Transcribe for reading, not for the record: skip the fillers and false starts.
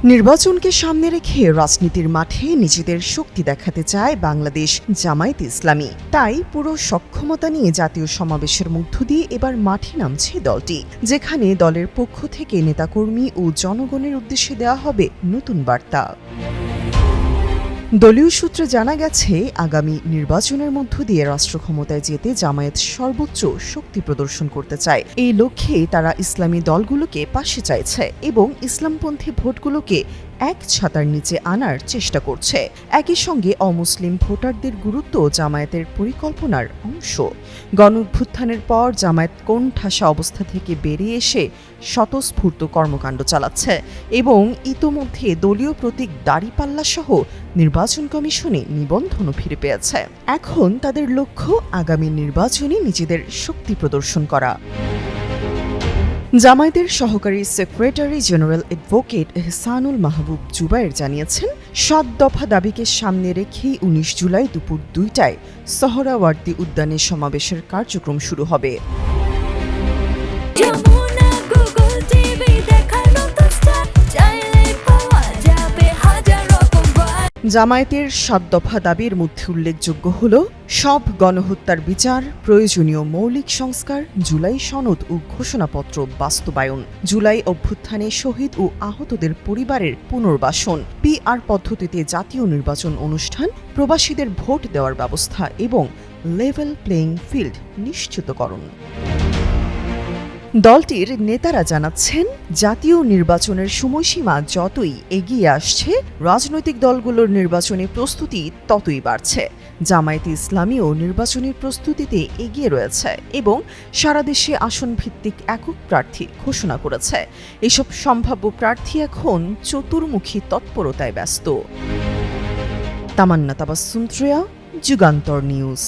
নির্বাচনকে সামনে রেখে রাজনীতির মাঠে নিজেদের শক্তি দেখাতে চায় বাংলাদেশ জামায়াতে ইসলামী। তাই পুরো সক্ষমতা নিয়ে জাতীয় সমাবেশের মধ্য দিয়ে এবার মাঠে নামছে দলটি, যেখানে দলের পক্ষ থেকে নেতাকর্মী ও জনগণের উদ্দেশ্যে দেওয়া হবে নতুন বার্তা। দলীয় সূত্রে জানা গেছে, আগামী নির্বাচনের মধ্য দিয়ে রাষ্ট্র ক্ষমতায় যেতে জামায়াত সর্বোচ্চ শক্তি প্রদর্শন করতে চায়। এই লক্ষ্যে তারা ইসলামী দলগুলোকে পাশে চাইছে এবং ইসলামপন্থী ভোটগুলোকে এক ছাতার নিচে আনার চেষ্টা করছে। একই সঙ্গে অমুসলিম ভোটারদের গুরুত্ব জামায়াতের পরিকল্পনার অংশ। গণঅভ্যুত্থানের পর জামায়াত কোণঠাসা অবস্থা থেকে বেরিয়ে এসে স্বতঃস্ফূর্ত কর্মকাণ্ড চালাচ্ছে এবং ইতোমধ্যে দলীয় প্রতীক দাঁড়িপাল্লা সহ নির্বাচন কমিশনে নিবন্ধনও ফিরে পেয়েছে। এখন তাদের লক্ষ্য আগামী নির্বাচনে নিজেদের শক্তি প্রদর্শন করা। জামায়াতের সহকারী সেক্রেটারি জেনারেল অ্যাডভোকেট এহসানুল মাহবুব জুবায়ের জানিয়েছেন, ৭ দফা দাবিকে সামনে রেখেই ১৯ জুলাই দুপুর ২টায় সোহরাওয়ার্দী উদ্যানে সমাবেশের কার্যক্রম শুরু হবে। জামায়াতের ৭ দফা দাবির মধ্যে উল্লেখযোগ্য হল সব গণহত্যার বিচার, প্রয়োজনীয় মৌলিক সংস্কার, জুলাই সনদ ও ঘোষণাপত্র বাস্তবায়ন, জুলাই অভ্যুত্থানে শহীদ ও আহতদের পরিবারের পুনর্বাসন, পিআর পদ্ধতিতে জাতীয় নির্বাচন অনুষ্ঠান, প্রবাসীদের ভোট দেওয়ার ব্যবস্থা এবং লেভেল প্লেইং ফিল্ড নিশ্চিতকরণ। দলটির নেতারা জানাচ্ছেন, জাতীয় নির্বাচনের সময়সীমা যতই এগিয়ে আসছে, রাজনৈতিক দলগুলোর নির্বাচনী প্রস্তুতি ততই বাড়ছে। জামায়াতে ইসলামীও নির্বাচনী প্রস্তুতিতে এগিয়ে রয়েছে এবং সারা দেশে আসন ভিত্তিক একক প্রার্থী ঘোষণা করেছে। এসব সম্ভাব্য প্রার্থী এখন চতুর্মুখী তৎপরতায় ব্যস্ত। তামান্না তাবাসসুম, যুগান্তর নিউজ।